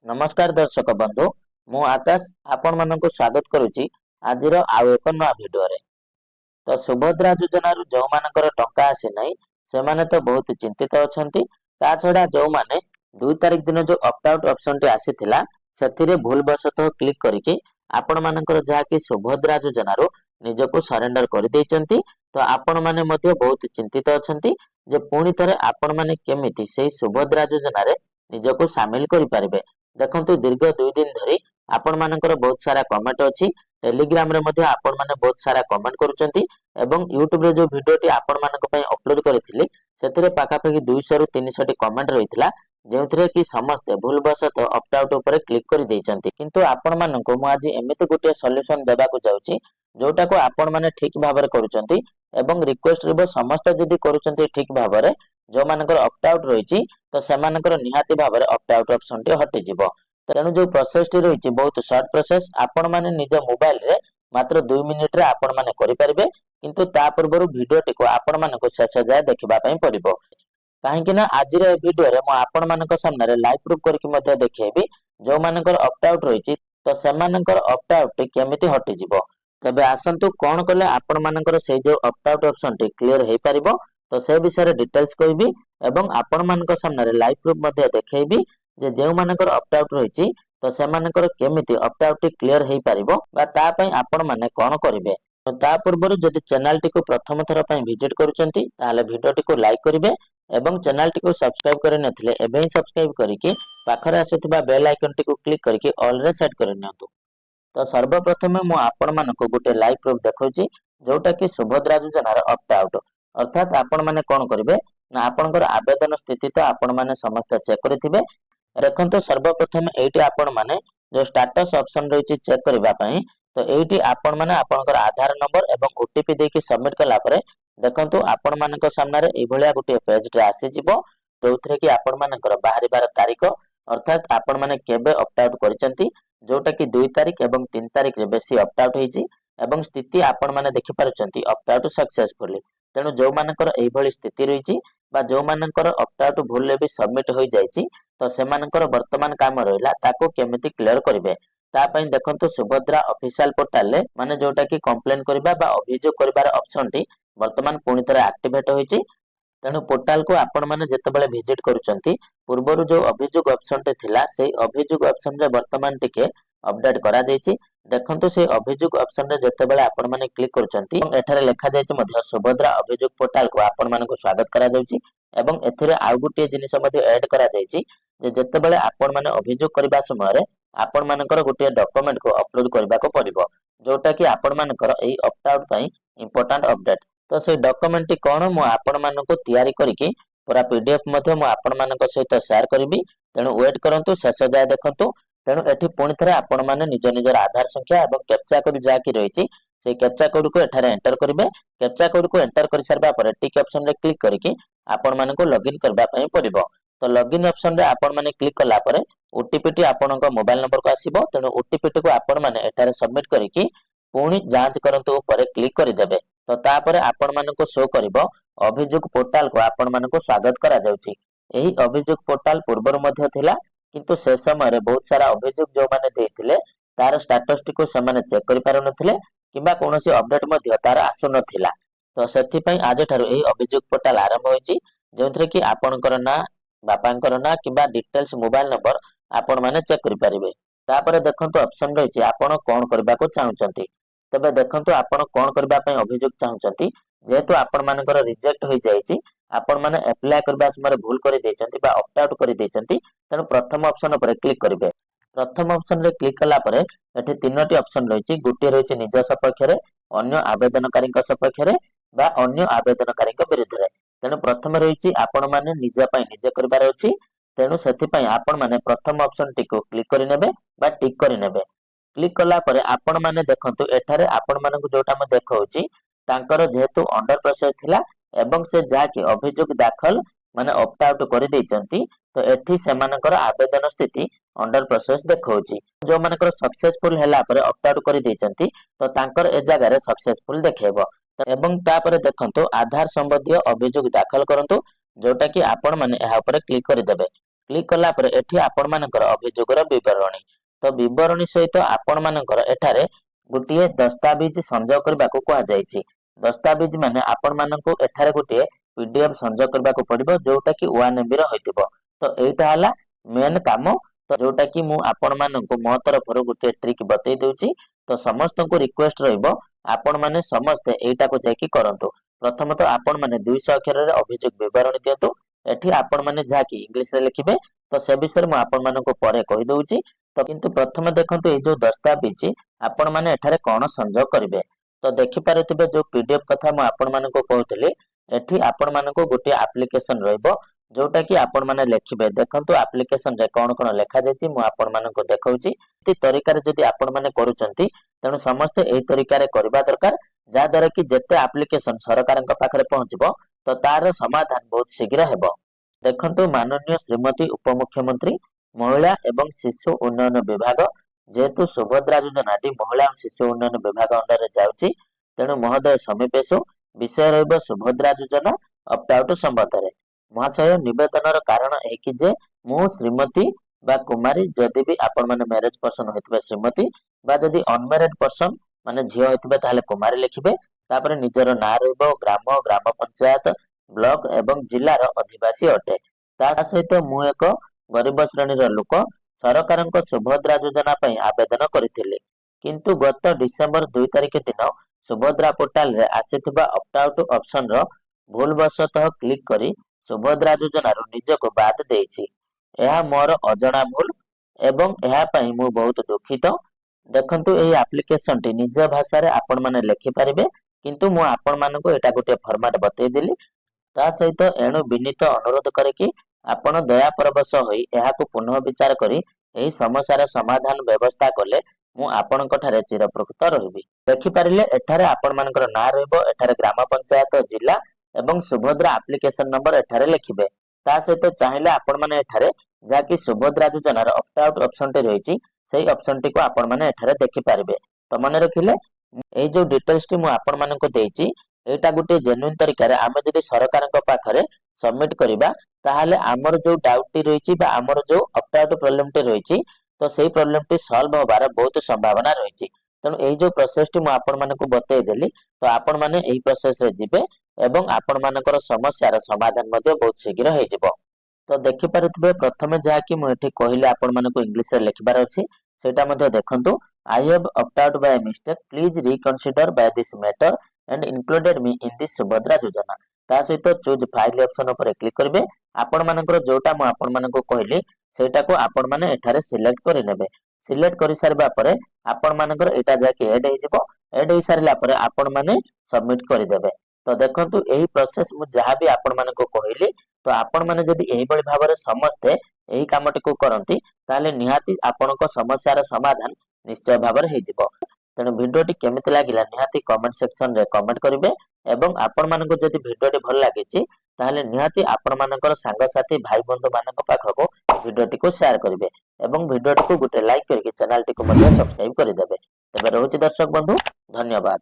नमस्कार दर्शक बंधु मु आकाश आपण मानक स्वागत करुच्ची आज आउ एक नुआ भिडियो रे। तो सुभद्रा योजना जो मानकर टंका आसी नहीं से माने तो बहुत चिंतित अछंती। ता छडा जो माने 2 तारिख दिन जो ऑप्ट आउट ऑप्शन टी आसीथिला सेथिरे भूल वशतः क्लिक करिके आपण मानकर जहा कि सुभद्रा योजना रो निजको सरेंडर कर देचंती। तो आपण माने मध्ये बहुत चिंतित अछंती जे पुणी थरे आपण माने केमिति सेही सुभद्रा योजना रे निजको शामिल करि पारिबे। देखंतु दीर्घ 2 दिन धरी आपण मानकर बहुत सारा कमेंट अछि। टेलीग्राम रे मध्ये आपण माने बहुत सारा कमेंट करूचंती एवं यूट्यूब रे जो वीडियो टी आपण मानक पई अपलोड करथिली सेतिरे पाखापाखि 200 रु 300 टी कमेंट रहितला जेउथिरे कि समस्त भूलवशत ऑप्ट आउट ऊपर क्लिक कर देइचंती। किंतु आपण मानको मु आज एमिति गोटे सॉल्यूशन देबा को जाउची जोटा को आपण माने ठीक भाबरे करूचंती एवं रिक्वेस्ट रे समस्त जदी करूचंती ठीक भाबरे जो मानकर ऑप्ट आउट रहिची तो सेमानकर निहाती भाबरे ऑप्ट आउट ऑप्शन टी हटि जिवो। तेणु जो प्रोसेस टी रहिची बहुत शॉर्ट प्रोसेस आपण माने निज मोबाइल रे मात्र 2 मिनिट रे आपण माने करि परिबे। किंतु ता पूर्वरु वीडियो टी को आपण मानको शेष जाय देखिबा पई पड़िबो काहेकि ना आज रे वीडियो रे मो आपण मानको सामने रे लाइव प्रूफ करके मध्ये देखैबी जो मानकर ऑप्ट आउट रहिची तो सेमानकर ऑप्ट आउट टी केमिति हटि जिवो। तबे आसंतु कोन कले आपण मानकर से जो ऑप्ट आउट ऑप्शन टी क्लियर हे परिबो तो से विषय रे डिटेल्स कहबी एवं आपण मानक सामने रे लाइव प्रूफ मध्ये देखैबी जे जेउ मानकर ऑप्ट आउट रहिची तो सेमानकर केमिति ऑप्ट आउट टी क्लियर हे परिबो बा ता पई आपण माने कोन करिवे। तो ता पूर्वरु जदि चैनल टी को प्रथम थर पई विजिट करूचंती ताले वीडियो टी को लाइक करिवे एवं चैनल टी को सब्सक्राइब करे नथिले एबे ही सब्सक्राइब करिके पाखरे आसुथिबा बेल आइकन टी को क्लिक करिके ऑल रे सेट कर नियंतु। तो सर्वप्रथम मु आपण मानको गोटे लाइव प्रूफ देखौची जोटा कि सुभद्रा योजना रे ऑप्ट आउट अर्थात आपण माने कोन करिवे ना आपनकर आवेदन स्थिति तो आपण माने समस्त चेक करथिबे। देखंतु सर्वप्रथम एठी आपण माने जो स्टेटस ऑप्शन रहिची चेक करबा पई तो एठी आपण माने आपनकर आधार नंबर एवं ओटीपी देके सबमिट कला परे देखंतु आपण मानक सामने रे ए भलिया गोटे पेज टे आसी जिवो जोथरे कि आपण मानकर बाहरिबार तारिख अर्थात आपण माने केबे ऑप्ट आउट करिसंती जोटा कि 2 तारिख एवं 3 तारिख रे बेसी ऑप्ट आउट हेची एवं स्थिति आपण माने देखि पारुचंती ऑप्ट आउट सक्सेसफुली। तेणु जो मानकर एई भली स्थिति रहिची बा जो मानकर ऑप्ट आउट भूल ले भी सबमिट होई जाईची तो से मानकर वर्तमान काम रहिला ताको केमिति क्लियर करिवे ता पई देखंतु सुभद्रा ऑफिशियल पोर्टल ले माने जोटा कि कंप्लेन करबा बा अभियोग करबार ऑप्शन टी वर्तमान पुणी तरह एक्टिवेट होईची। तेणु पोर्टल को आपण माने जेतेबेले विजिट करूचंती पूर्वरु जो अभियोग ऑप्शन टे थिला सेही अभियोग ऑप्शन रे वर्तमान टिके अपडेट करा देछि। देखंतु से अभियोग ऑप्शन रे जेतेबेले आपण माने क्लिक करूचंती एठारे लेखा जायछि मध्ये सुभद्रा अभियोग पोर्टल को आपण मानको स्वागत करा जाउछि एवं एथिरे आउ गुटे जिनिस मध्ये ऐड करा जायछि जे जेतेबेले आपण माने अभियोग करबा समय रे आपण मानकर गुटे डॉक्यूमेंट को अपलोड करबा को पड़िबो जोटा कि आपण मानकर एई ऑप्ट आउट पई इंपोर्टेंट अपडेट। तो से डॉक्यूमेंट टी कोन मु आपण मानको तयारी करिके पूरा पीडीएफ मध्ये मु आपण मानक सहित शेयर करबी। तेणु वेट करंतु शेष जाय देखंतु। तेणु एठी पुणी थरे आपण माने निज निजर आधार संख्या एवं कैप्चा कोड जा कि रहिछि से कैप्चा कोड को एठारे एंटर करिवे। कैप्चा कोड को एंटर करि सरबा परे टिक ऑप्शन रे क्लिक करिके आपण मानको लॉगिन करबा पई पड़िबो। तो लॉगिन ऑप्शन रे आपण माने क्लिक कला परे ओटीपी टी आपणक मोबाइल नंबर को आसीबो। तेणु ओटीपी टी को आपण माने एठारे सबमिट करिके पुणी जांच करंतु ऊपर क्लिक करि देबे। तो तापरे आपण मानको शो करिवो अभियोग पोर्टल को आपण मानको स्वागत करा जाउछि। एही अभियोग पोर्टल पूर्वर मध्ये थिला किंतु से समय रे बहुत सारा अभियोग जो माने देथिले तार स्टेटस टी को समाने चेक करि पारु नथिले किबा कोनोसी अपडेट मध्ये तार आसु नथिला। तो सेथि पई आज ठारो एही अभियोग पोर्टल आरंभ होइछि जोंथरे कि आपणकर ना बापांकर ना किबा डिटेल्स मोबाइल नंबर आपण माने चेक करि पारिबे। तापरे देखंतु ऑप्शन रहिछि आपण कोन करबा को चाहुचंती। तबे देखंतु आपण कोन करबा पई अभियोग चाहुचंती जेहेतु आपण मानकर रिजेक्ट होई जाईछि आपण माने अप्लाई करबा समय भूल करि देचंती बा ऑप्ट आउट करि देचंती तेणु प्रथम ऑप्शन पर क्लिक करिवे। प्रथम ऑप्शन रे क्लिक कला परे एठी तीनोटी ऑप्शन रहिछि गुटे रहिछि निज सपक्ष रे अन्य आवेदनकारी सपक्ष रे बा अन्य आवेदनकारी विरुद्ध रे। तेणु प्रथम रहिछि आपण माने निज पई निजे करबार अछि। तेणु सेथि पई आपण माने प्रथम ऑप्शन टी को क्लिक करि नेबे बा टिक करि नेबे। क्लिक कला परे आपण माने देखंतु एठारे आपण मानकु जोटा म देखौछि तांकर जेहेतु अंडर प्रोसेस थिला एवं से जाके अभियोग दाखल माने ऑप्ट आउट करि दैचंती तो एठी सेमानकर आवेदन स्थिति अंडर प्रोसेस देखौछि। जो मानकर सक्सेसफुल हैला परे ऑप्ट आउट करि दैचंती तो तांकर ए जगह रे सक्सेसफुल देखेबो एवं तापरे देखंतु आधार संबंधी अभियोग दाखल करंतु जोटा कि आपण माने एहा ऊपर क्लिक करि देबे। क्लिक कला परे एठी आपण मानकर अभियोगर विवरणी तो विवरणी सहित आपण मानकर एठारे गोटे दस्तावेज संजय करबा को कहा जायछि। दस्तावेज माने आपण मानको एठारे गोटे पीडीएफ संजय करबा को पड़िबो जोटा कि 1 एमबी रो होइतिबो। तो एटा हला मेन काम तो जोटा कि मु आपण मानको मो तरफ रो गोटे ट्रिक बतै देउछि। तो समस्त को रिक्वेस्ट रहइबो आपण माने समस्त एटा को जाय कि करंतु। प्रथम तो आपण माने 200 अक्षर रे अभियोग विवरणी दियंतु। एठी आपण माने जा कि इंग्लिश रे लिखिबे तो से विषय मु आपण मानको परे कहि दउछि। तो किंतु प्रथम देखंतु ए जो दस्तावेज आपण माने एठारे कोन संजय करिवे तो देखि पारुथिबे जो पीडीएफ कथा मु आपण मानको कहउतली एठी आपण मानको गोटे एप्लीकेशन रहइबो जोटा कि आपण माने लेखिबे। देखंतु एप्लीकेशन रे कोन कोन लेखा जायछि मु आपण मानको देखौछि। ती तरीका रे जदि आपण माने करूचंती तेनु समस्त एही तरीका रे करबा दरकार जा द्वारा कि जेते एप्लीकेशन सरकारक पाखरे पहुंचबो तो तार समाधान बहुत शीघ्र हेबो। देखंतु माननीय श्रीमती उपमुख्यमंत्री महिला एवं शिशु उन्नयन विभाग जेहेतु सुभद्रा योजनाटी महिला और शिशु उन्नयन विभाग अंडर जाउछि तेणु महोदय समीपेशु विषय रहइबो सुभद्रा योजना ऑप्ट आउट संबंध रे। महाशय निवेदनर कारण ए कि जे मु श्रीमती बा कुमारी जदि भी आपण माने मैरिज पर्सन होइतबे श्रीमती बा जदि अनमैरिड पर्सन माने झियो होइतबे ताले कुमारी लिखिबे। तापर निजर ना रहइबो ग्राम ग्राम पंचायत ब्लॉक एवं जिल्लार अधिवासी अटे। ता सहित मु एक गरीब श्रेणीर लोक सरकारक सुभद्रा योजना पई आवेदन करिथिले किंतु गत डिसेंबर 2 तारिख दिन सुभद्रा पोर्टाल रे आसीथिबा ऑप्ट आउट ऑप्शन रो भूलवशतः क्लिक करी सुभद्रा योजना रो निजको बाद देइछि। एहा मोर अजଣା भूल एवं एहा पई मु बहुत दुखित। देखंतु एही एप्लीकेशन टी निज भाषा रे आपण माने लेखि परिबे किंतु मु आपण मानको एटा गोटे फॉर्मेट बतै देली। ता सहित एणु विनीत अनुरोध करे कि आपण दया परवश होई एहाको पुनः विचार करी एही समस्यार समाधान व्यवस्था कले मु आपणक ठारे चिरप्रकृत रहिबी। देखि पारिले एठारे आपण मानकर ना रहइबो एठारे ग्राम पंचायत जिला एवं सुभद्रा एप्लीकेशन नंबर एठारे लिखिबे। ता सहित चाहिले आपण माने एठारे जाकि सुभद्रा योजनार ऑप्ट आउट ऑप्शन टे रहिछि सेही ऑप्शन टी को आपण माने एठारे देखि पारिबे। तो मन रखिले एई जो डिटेल्स टी मु आपण मानको देइछि एटा गुटे जेन्युइन तरीका रे आमे जदि सरकारक पाखरे सबमिट करिबा ताहाले हमर जो डाउट टी रहिछि बा हमर जो ऑप्ट आउट प्रॉब्लम टी रहिछि तो सेही प्रॉब्लम टी सॉल्व होबार बहुत संभावना रहिछि। तेणु एई जो प्रोसेस टी मु आपण मानको बतै देली तो आपण माने एही प्रोसेस रे जिबे एवं आपण मानकर समस्यार समाधान मध्ये बहुत शीघ्र हे जिवो। तो देखि पारुथिबे प्रथमे जा कि मु एठी कहिले आपण मानको इंग्लिश रे लिखबार अछि सेटा मध्ये देखंतु I have opt out by mistake please reconsider by this matter and included me in this Subhadra योजना। ता सहित चूज फाइल ऑप्शन ऊपर क्लिक करबे आपण मानकर जोटा मु आपण मानको कहली सेटा को आपण माने एठारे सिलेक्ट करि नेबे। सिलेक्ट करि सारबा परे आपण मानकर एटा जाके ऐड हे जिवो। ऐड हे सारला परे आपण माने सबमिट करि देबे। तो देखंतु एही प्रोसेस मु जहा भी आपण मानको कहली तो आपण माने जदि एही बळी भाबरे समस्ते एही कामटी को करंती ताले निहाती आपणक समस्यार समाधान निश्चय भाबरे हे जिवो। तेणु भिडियोटी केमिति लागिला निहाती कमेंट सेक्शन रे कमेंट करिवे एवं आपण मानको जदि भिडियोटी भल लागिछि ताले निहाती आपण मानकर सांग साथी भाई बंधु मानक पाखको भिडियोटी को शेयर करिवे एवं भिडियोटी को गुटे लाइक करके चैनल टी को मध्ये सब्सक्राइब करि देबे। तबे रहउछि दर्शक बंधु धन्यवाद।